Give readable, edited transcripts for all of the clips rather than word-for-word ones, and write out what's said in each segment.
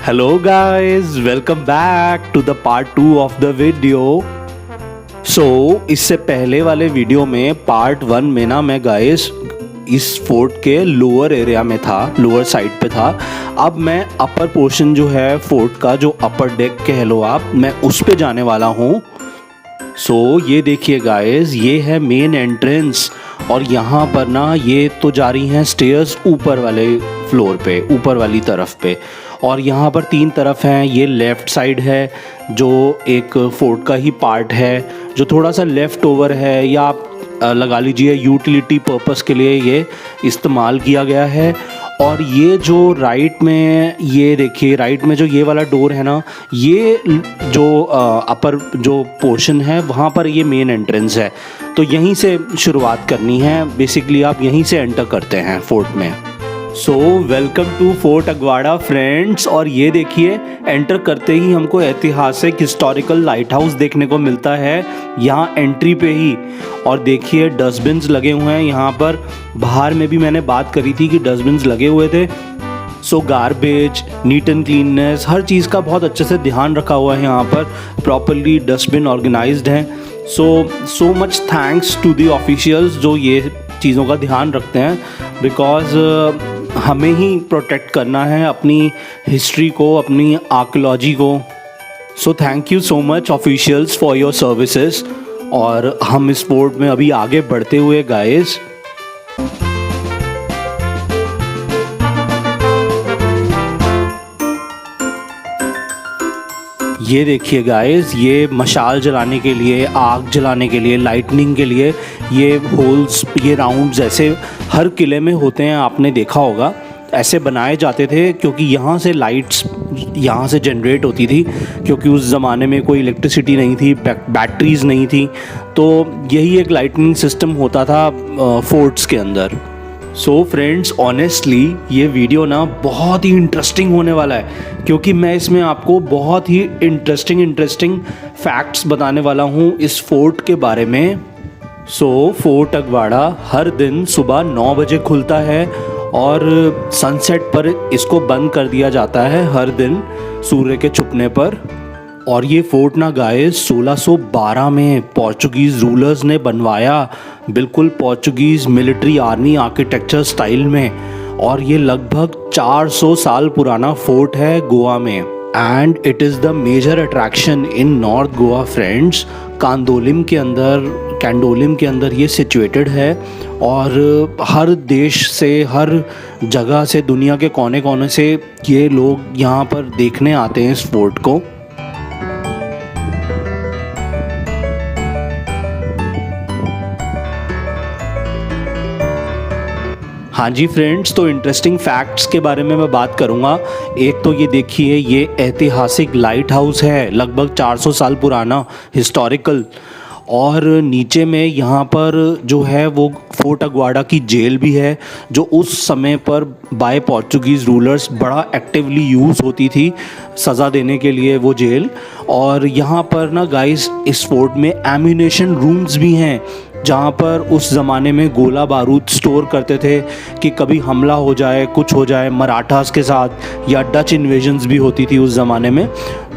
Hello guys, welcome back to the part 2 of the video. इससे पहले वाले video में पार्ट 1 में ना मैं गाइस इस फोर्ट के लोअर एरिया में था, लोअर साइड पे था। अब मैं अपर पोर्शन जो है फोर्ट का, जो अपर डेक कह लो आप, मैं उस पे जाने वाला हूँ। ये देखिए गाइस, ये है मेन एंट्रेंस और यहाँ पर ना ये तो जा रही हैं स्टेयर्स ऊपर वाले फ्लोर पे, ऊपर वाली तरफ पे। और यहाँ पर 3 तरफ हैं। ये लेफ़्ट साइड है जो एक फोर्ट का ही पार्ट है, जो थोड़ा सा लेफ़्ट ओवर है, या आप लगा लीजिए यूटिलिटी पर्पस के लिए ये इस्तेमाल किया गया है। और ये जो राइट में, ये देखिए राइट में जो ये वाला डोर है ना, ये जो अपर जो पोर्शन है वहाँ पर ये मेन एंट्रेंस है। तो यहीं से शुरुआत करनी है, बेसिकली आप यहीं से एंटर करते हैं फोर्ट में। Welcome to fort Aguada friends. और ये देखिए, एंटर करते ही हमको ऐतिहासिक हिस्टोरिकल लाइट हाउस देखने को मिलता है यहाँ एंट्री पे ही। और देखिए डस्टबिन्स लगे हुए हैं यहाँ पर। बाहर में भी मैंने बात करी थी कि डस्टबिन्स लगे हुए थे। गार्बेज, नीट एंड क्लीननेस, हर चीज़ का बहुत अच्छे से ध्यान रखा हुआ है यहाँ पर। प्रॉपरली डस्टबिन ऑर्गेनाइज्ड हैं। So much thanks to the officials जो ये चीज़ों का ध्यान रखते हैं, बिकॉज़ हमें ही प्रोटेक्ट करना है अपनी हिस्ट्री को, अपनी आर्कियोलॉजी को। Thank you so much officials for your services. और हम इस फोर्ट में अभी आगे बढ़ते हुए गाइस, ये देखिए गाइस, ये मशाल जलाने के लिए, आग जलाने के लिए, लाइटनिंग के लिए ये होल्स, ये राउंड्स ऐसे हर किले में होते हैं, आपने देखा होगा। ऐसे बनाए जाते थे क्योंकि यहाँ से लाइट्स यहाँ से जनरेट होती थी, क्योंकि उस ज़माने में कोई इलेक्ट्रिसिटी नहीं थी, बैटरीज़ नहीं थी। तो यही एक लाइटनिंग सिस्टम होता था फोर्ट्स के अंदर। फ्रेंड्स, ऑनेस्टली ये वीडियो ना बहुत ही इंटरेस्टिंग होने वाला है, क्योंकि मैं इसमें आपको बहुत ही इंटरेस्टिंग फैक्ट्स बताने वाला हूँ इस फोर्ट के बारे में। फोर्ट अगवाड़ा हर दिन सुबह 9 बजे खुलता है और सनसेट पर इसको बंद कर दिया जाता है हर दिन सूर्य के छुपने पर। और ये फोर्ट ना गाइस 1612 में पोर्चुगीज़ रूलर्स ने बनवाया, बिल्कुल Portuguese military army architecture style में। और ये लगभग 400 साल पुराना फोर्ट है गोवा में। And it is the major attraction in north Goa friends. Candolim के अंदर ये सिचुएटेड है। और हर देश से, हर जगह से, दुनिया के कोने कोने से ये लोग यहाँ पर देखने आते हैं इस फोर्ट को। हाँ जी फ्रेंड्स, तो इंटरेस्टिंग फैक्ट्स के बारे में मैं बात करूँगा। एक तो ये देखिए, ये ऐतिहासिक लाइट हाउस है, लगभग 400 साल पुराना, हिस्टोरिकल। और नीचे में यहाँ पर जो है वो फोर्ट अगवाड़ा की जेल भी है, जो उस समय पर बाय पोर्चुगीज़ रूलर्स बड़ा एक्टिवली यूज़ होती थी सज़ा देने के लिए वो जेल। और यहाँ पर ना गाइस, इस फोर्ट में एम्यूनेशन रूम्स भी हैं, जहाँ पर उस ज़माने में गोला बारूद स्टोर करते थे कि कभी हमला हो जाए, कुछ हो जाए मराठास के साथ, या डच इन्वेजन्स भी होती थी उस ज़माने में।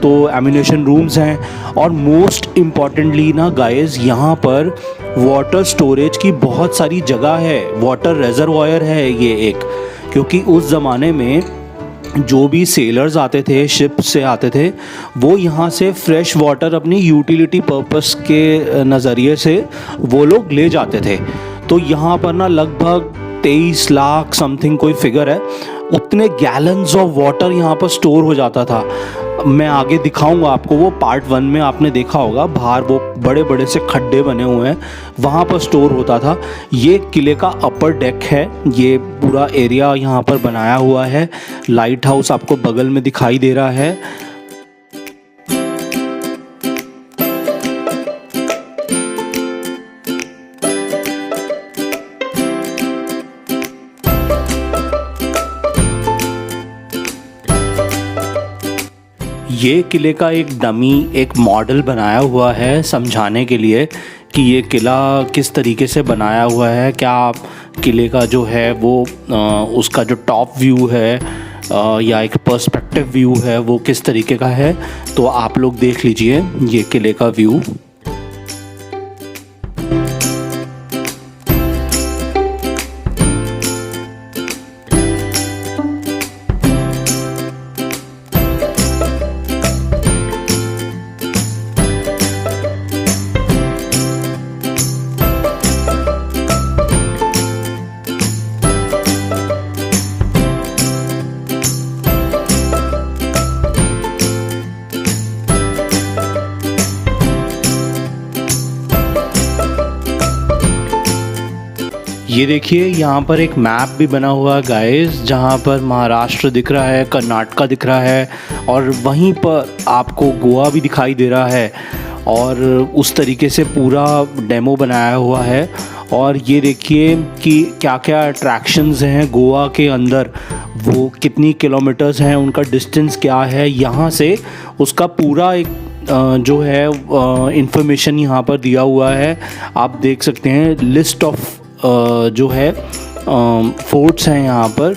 तो एम्यूनेशन रूम्स हैं। और मोस्ट इम्पॉर्टेंटली ना गाइस, यहाँ पर वाटर स्टोरेज की बहुत सारी जगह है, वाटर रेजरवॉयर है ये एक, क्योंकि उस ज़माने में जो भी सेलर्स आते थे, शिप से आते थे, वो यहाँ से फ्रेश वाटर अपनी यूटिलिटी पर्पस के नज़रिए से वो लोग ले जाते थे। तो यहाँ पर ना लगभग 23 लाख समथिंग कोई फिगर है, उतने गैलन्स ऑफ वाटर यहाँ पर स्टोर हो जाता था। मैं आगे दिखाऊंगा आपको, वो पार्ट 1 में आपने देखा होगा, बाहर वो बड़े बड़े से खड्डे बने हुए हैं, वहाँ पर स्टोर होता था। ये किले का अपर डेक है, ये पूरा एरिया यहाँ पर बनाया हुआ है। लाइट हाउस आपको बगल में दिखाई दे रहा है। ये किले का एक डमी, एक मॉडल बनाया हुआ है समझाने के लिए कि ये किला किस तरीके से बनाया हुआ है। क्या किले का जो है वो उसका जो टॉप व्यू है या एक पर्सपेक्टिव व्यू है वो किस तरीके का है, तो आप लोग देख लीजिए ये किले का व्यू। ये देखिए यहाँ पर एक मैप भी बना हुआ है गाइस, जहाँ पर महाराष्ट्र दिख रहा है, कर्नाटका दिख रहा है और वहीं पर आपको गोवा भी दिखाई दे रहा है। और उस तरीके से पूरा डेमो बनाया हुआ है। और ये देखिए कि क्या क्या अट्रैक्शंस हैं गोवा के अंदर, वो कितनी किलोमीटर्स हैं, उनका डिस्टेंस क्या है यहाँ से, उसका पूरा एक जो है इंफॉर्मेशन यहाँ पर दिया हुआ है। आप देख सकते हैं लिस्ट ऑफ जो है फोर्ट्स हैं यहाँ पर।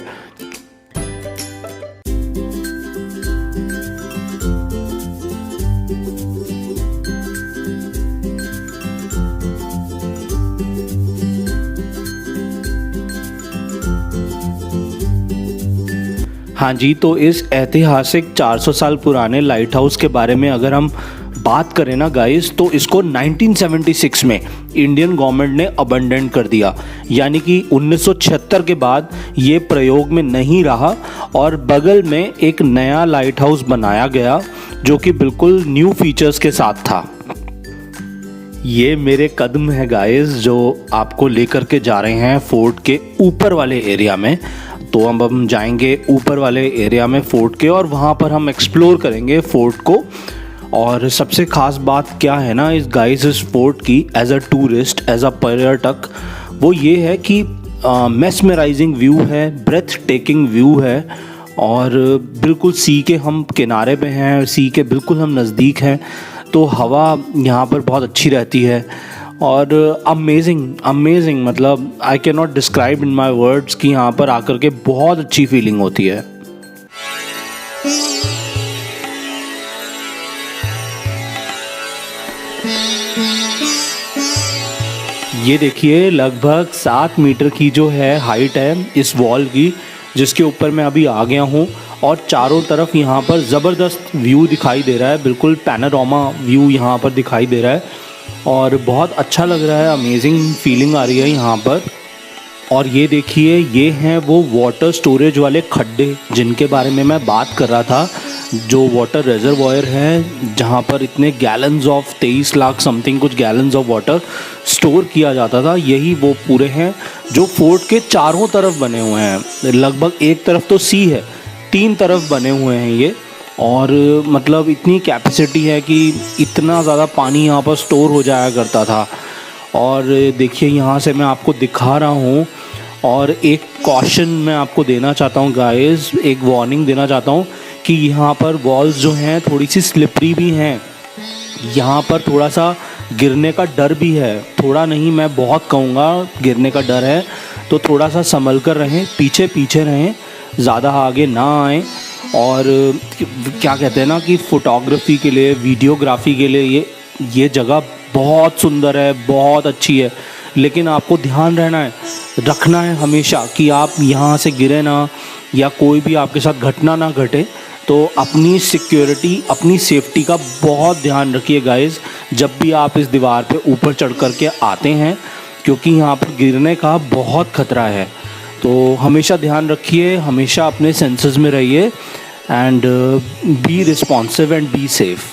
हाँ जी, तो इस ऐतिहासिक 400 साल पुराने लाइट हाउस के बारे में अगर हम बात करें ना गाइस, तो इसको 1976 में इंडियन गवर्नमेंट ने अबंडन कर दिया, यानी कि 1976 के बाद ये प्रयोग में नहीं रहा और बगल में एक नया लाइट हाउस बनाया गया जो कि बिल्कुल न्यू फीचर्स के साथ था। ये मेरे कदम है गाइस जो आपको लेकर के जा रहे हैं फोर्ट के ऊपर वाले एरिया में। तो अब हम जाएंगे ऊपर वाले एरिया में फोर्ट के, और वहाँ पर हम एक्सप्लोर करेंगे फोर्ट को। और सबसे ख़ास बात क्या है ना इस गाइस इस फोर्ट की, as a tourist, as a पर्यटक, वो ये है कि मेस्मराइजिंग व्यू है, ब्रेथ टेकिंग व्यू है। और बिल्कुल सी के हम किनारे पे हैं, सी के बिल्कुल हम नज़दीक हैं, तो हवा यहाँ पर बहुत अच्छी रहती है। और अमेजिंग मतलब I can not describe in my words कि यहाँ पर आकर के बहुत अच्छी फीलिंग होती है। ये देखिए लगभग 7 मीटर की जो है हाइट है इस वॉल की, जिसके ऊपर मैं अभी आ गया हूँ। और चारों तरफ यहाँ पर ज़बरदस्त व्यू दिखाई दे रहा है, बिल्कुल पैनोरामा व्यू यहाँ पर दिखाई दे रहा है और बहुत अच्छा लग रहा है, अमेजिंग फीलिंग आ रही है यहाँ पर। और ये देखिए ये हैं वो वाटर स्टोरेज वाले खड्डे जिनके बारे में मैं बात कर रहा था, जो वाटर रिजर्वॉयर है जहाँ पर इतने गैलन्स ऑफ 23 लाख समथिंग कुछ गैलन्स ऑफ वाटर स्टोर किया जाता था। यही वो पूरे हैं जो फोर्ट के चारों तरफ बने हुए हैं। लगभग एक तरफ तो सी है, 3 तरफ बने हुए हैं ये। और मतलब इतनी कैपेसिटी है कि इतना ज़्यादा पानी यहाँ पर स्टोर हो जाया करता था। और देखिए यहाँ से मैं आपको दिखा रहा हूँ, और एक कॉशन मैं आपको देना चाहता हूँ गाइस, एक वार्निंग देना चाहता हूँ कि यहाँ पर वॉल्स जो हैं थोड़ी सी स्लिपरी भी हैं, यहाँ पर थोड़ा सा गिरने का डर भी है। थोड़ा नहीं मैं बहुत कहूँगा गिरने का डर है, तो थोड़ा सा संभल कर रहें, पीछे पीछे रहें, ज़्यादा आगे ना आएँ। और क्या कहते हैं ना कि फ़ोटोग्राफी के लिए, वीडियोग्राफी के लिए ये जगह बहुत सुंदर है, बहुत अच्छी है। लेकिन आपको ध्यान रखना है हमेशा कि आप यहाँ से गिरे ना, या कोई भी आपके साथ घटना ना घटे। तो अपनी सिक्योरिटी, अपनी सेफ्टी का बहुत ध्यान रखिए गाइस जब भी आप इस दीवार पे ऊपर चढ़ कर के आते हैं, क्योंकि यहाँ पर गिरने का बहुत ख़तरा है। तो हमेशा ध्यान रखिए, हमेशा अपने सेंसेस में रहिए and be responsive and be safe.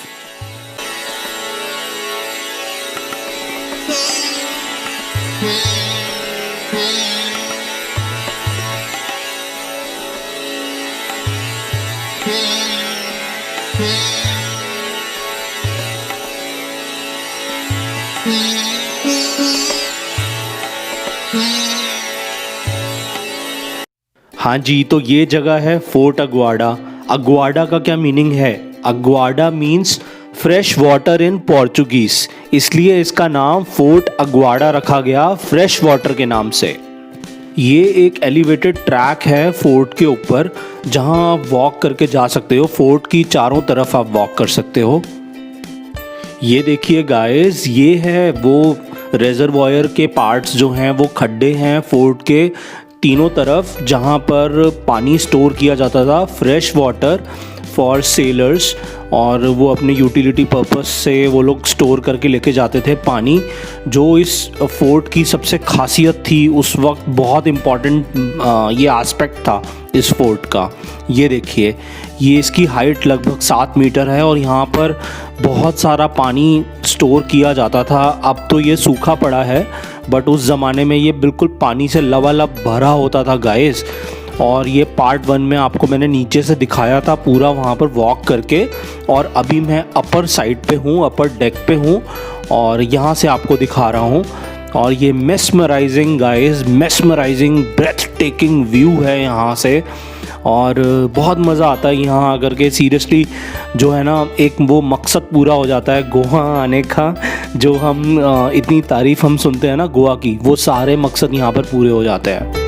हाँ जी, तो ये जगह है फोर्ट अग्वाडा। अग्वाडा का क्या मीनिंग है? Aguada means fresh water in Portuguese, इसलिए इसका नाम फोर्ट अग्वाडा रखा गया, फ्रेश वाटर के नाम से। ये एक एलिवेटेड ट्रैक है फोर्ट के ऊपर, जहां आप वॉक करके जा सकते हो। फोर्ट की चारों तरफ आप वॉक कर सकते हो। ये देखिए गाइस, ये है वो रेजरवॉयर के पार्ट्स जो हैं, वो खड्डे हैं फोर्ट के तीनों तरफ, जहां पर पानी स्टोर किया जाता था, फ्रेश वाटर फॉर सेलर्स। और वो अपने यूटिलिटी पर्पस से वो लोग स्टोर करके लेके जाते थे पानी, जो इस फोर्ट की सबसे खासियत थी उस वक्त। बहुत इम्पॉर्टेंट ये एस्पेक्ट था इस फोर्ट का। ये देखिए, ये इसकी हाइट लगभग 7 मीटर है और यहाँ पर बहुत सारा पानी स्टोर किया जाता था। अब तो ये सूखा पड़ा है, बट उस ज़माने में ये बिल्कुल पानी से लबालब भरा होता था गाइस। और ये पार्ट 1 में आपको मैंने नीचे से दिखाया था पूरा वहाँ पर वॉक करके। और अभी मैं अपर साइड पे हूँ, अपर डेक पे हूँ, और यहाँ से आपको दिखा रहा हूँ। और ये mesmerising guys, mesmerising breathtaking view है यहाँ से। और बहुत मज़ा आता है यहाँ आकर के, सीरियसली जो है ना, एक वो मकसद पूरा हो जाता है गोवा आने का। जो हम इतनी तारीफ़ हम सुनते हैं ना गोवा की, वो सारे मकसद यहाँ पर पूरे हो जाते हैं।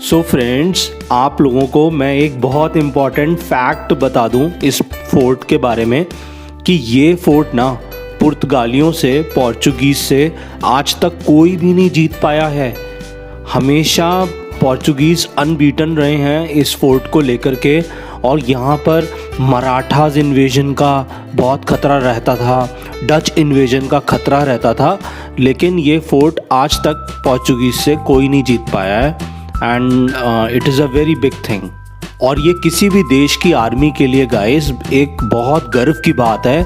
सो फ्रेंड्स, आप लोगों को मैं एक बहुत इम्पॉर्टेंट फैक्ट बता दूं इस फोर्ट के बारे में, कि ये फोर्ट ना पुर्तगालियों से, पोर्चुगीज़ से आज तक कोई भी नहीं जीत पाया है। हमेशा पोर्चुगीज़ अनबीटन रहे हैं इस फोर्ट को लेकर के। और यहाँ पर मराठाज इन्वेजन का बहुत ख़तरा रहता था, डच इन्वेजन का ख़तरा रहता था, लेकिन ये फोर्ट आज तक पोर्चुगीज़ से कोई नहीं जीत पाया है। And it is a very big thing. और ये किसी भी देश की आर्मी के लिए गाइस एक बहुत गर्व की बात है।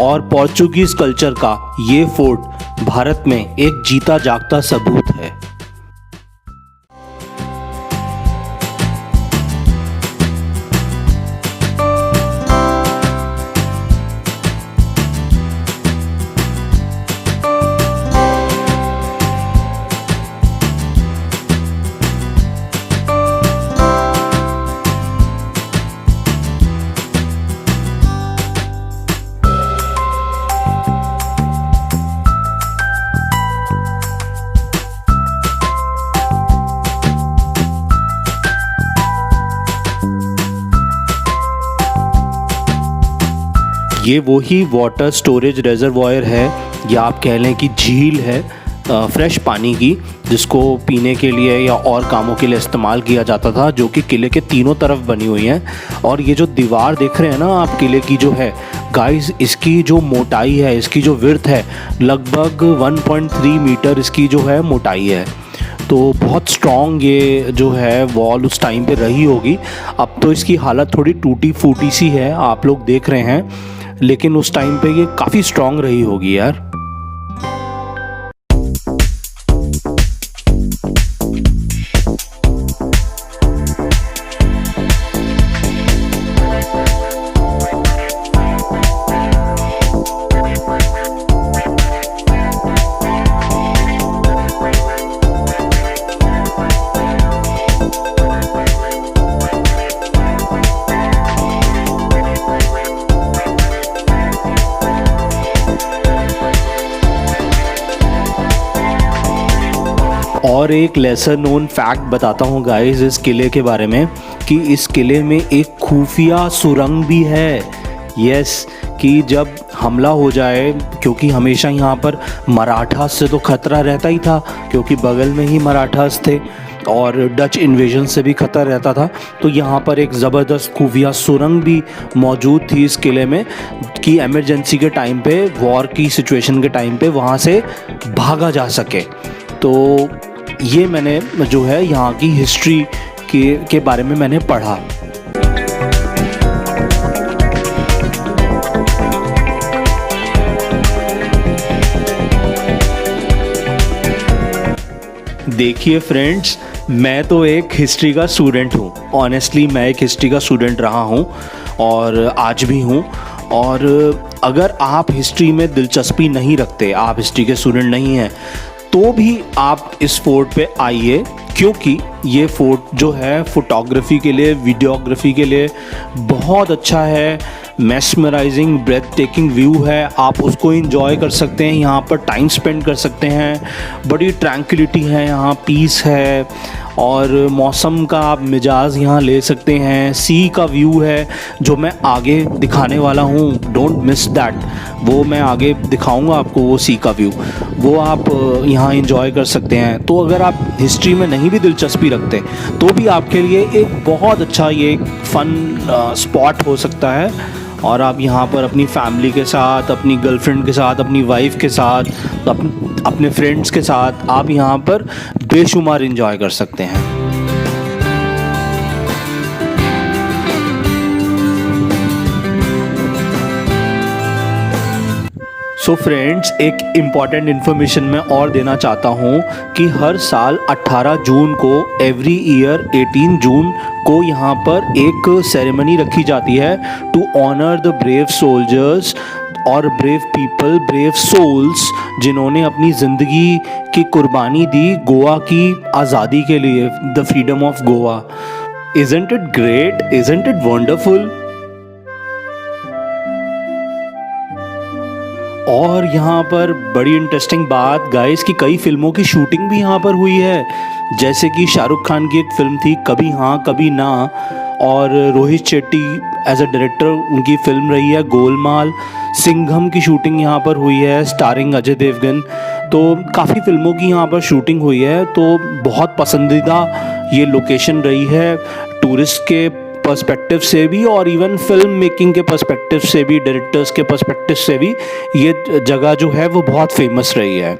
और पोर्चुगीज़ कल्चर का ये फोर्ट भारत में एक जीता जागता सबूत है। ये वही वाटर स्टोरेज रेजरवॉयर है, या आप कह लें कि झील है फ्रेश पानी की, जिसको पीने के लिए या और कामों के लिए इस्तेमाल किया जाता था, जो कि किले के तीनों तरफ बनी हुई है। और ये जो दीवार देख रहे हैं ना आप किले की जो है गाइस, इसकी जो मोटाई है, इसकी जो विड्थ है, लगभग 1.3 मीटर इसकी जो है मोटाई है। तो बहुत स्ट्रॉन्ग ये जो है वॉल उस टाइम पे रही होगी। अब तो इसकी हालत थोड़ी टूटी फूटी सी है, आप लोग देख रहे हैं, लेकिन उस टाइम पे ये काफ़ी स्ट्रॉन्ग रही होगी यार। और एक लेसर नोन फैक्ट बताता हूँ गाइस इस किले के बारे में, कि इस किले में एक खुफिया सुरंग भी है। यस, कि जब हमला हो जाए, क्योंकि हमेशा यहाँ पर मराठास से तो खतरा रहता ही था, क्योंकि बगल में ही मराठास थे, और डच इन्वेजन से भी खतरा रहता था। तो यहाँ पर एक ज़बरदस्त खुफिया सुरंग भी मौजूद थी इस किले में कि एमरजेंसी के टाइम पे, वॉर की सिचुएशन के टाइम पे वहाँ से भागा जा सके। तो ये मैंने जो है यहाँ की हिस्ट्री के बारे में मैंने पढ़ा। देखिए फ्रेंड्स, मैं तो एक हिस्ट्री का स्टूडेंट हूँ। ऑनेस्टली मैं एक हिस्ट्री का स्टूडेंट रहा हूँ और आज भी हूँ। और अगर आप हिस्ट्री में दिलचस्पी नहीं रखते, आप हिस्ट्री के स्टूडेंट नहीं हैं, तो भी आप इस फोर्ट पे आइए, क्योंकि ये फोर्ट जो है फोटोग्राफी के लिए, वीडियोग्राफी के लिए बहुत अच्छा है। मेस्मराइजिंग, ब्रेथ टेकिंग व्यू है, आप उसको एंजॉय कर सकते हैं, यहाँ पर टाइम स्पेंड कर सकते हैं। बड़ी ट्रैंक्विलिटी है यहाँ, पीस है, और मौसम का आप मिजाज यहाँ ले सकते हैं। सी का व्यू है जो मैं आगे दिखाने वाला हूँ, डोंट मिस दैट। वो मैं आगे दिखाऊंगा आपको, वो सी का व्यू, वो आप यहाँ एंजॉय कर सकते हैं। तो अगर आप हिस्ट्री में नहीं भी दिलचस्पी रखते तो भी आपके लिए एक बहुत अच्छा ये एक फ़न स्पॉट हो सकता है। और आप यहाँ पर अपनी फैमिली के साथ, अपनी गर्लफ्रेंड के साथ, अपनी वाइफ के साथ, अपने फ्रेंड्स के साथ आप यहाँ पर बेशुमार एंजॉय कर सकते हैं। सो फ्रेंड्स, एक इम्पॉर्टेंट इन्फॉर्मेशन मैं और देना चाहता हूँ कि हर साल 18 जून को, एवरी ईयर 18 जून को यहाँ पर एक सेरेमनी रखी जाती है to honour the brave soldiers और ब्रेव पीपल, ब्रेव सोल्स, जिन्होंने अपनी ज़िंदगी की कुर्बानी दी गोवा की आज़ादी के लिए, the freedom of Goa. Isn't it great? Isn't it wonderful? और यहाँ पर बड़ी इंटरेस्टिंग बात गाइस कि कई फिल्मों की शूटिंग भी यहाँ पर हुई है। जैसे कि शाहरुख खान की एक फ़िल्म थी कभी हाँ कभी ना, और Rohit Shetty as a director उनकी फ़िल्म रही है गोलमाल। सिंघम की शूटिंग यहाँ पर हुई है स्टारिंग अजय देवगन। तो काफ़ी फिल्मों की यहाँ पर शूटिंग हुई है। तो बहुत पसंदीदा ये लोकेशन रही है टूरिस्ट के पर्सपेक्टिव से भी, और इवन फिल्म मेकिंग के पर्सपेक्टिव से भी, डायरेक्टर्स के पर्सपेक्टिव से भी ये जगह जो है वो बहुत फेमस रही है।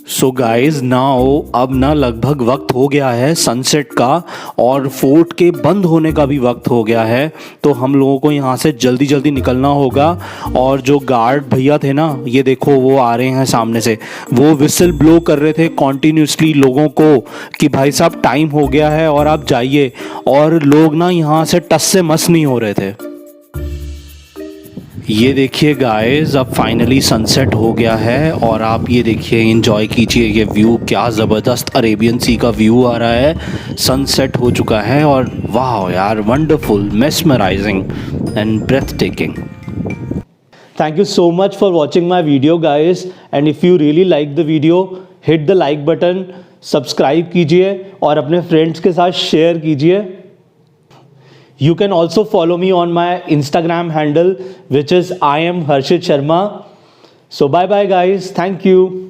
सो गाइज नाउ अब ना लगभग वक्त हो गया है सनसेट का, और फोर्ट के बंद होने का भी वक्त हो गया है। तो हम लोगों को यहाँ से जल्दी जल्दी निकलना होगा। और जो गार्ड भैया थे ना, ये देखो वो आ रहे हैं सामने से, वो विसल ब्लो कर रहे थे कॉन्टीन्यूसली लोगों को कि भाई साहब टाइम हो गया है और आप जाइए। और लोग ना यहाँ से टस से मस नहीं हो रहे थे। ये देखिए गाइस, अब फाइनली सनसेट हो गया है और आप ये देखिए, एंजॉय कीजिए ये व्यू। क्या ज़बरदस्त अरेबियन सी का व्यू आ रहा है। सनसेट हो चुका है और वाह यार, wonderful, mesmerising and breathtaking. Thank you so much for watching my video guys, and if you really like the video, hit the like button, subscribe कीजिए और अपने फ्रेंड्स के साथ शेयर कीजिए। You can also follow me on my Instagram handle, which is I am Harshit Sharma. So bye bye guys, thank you.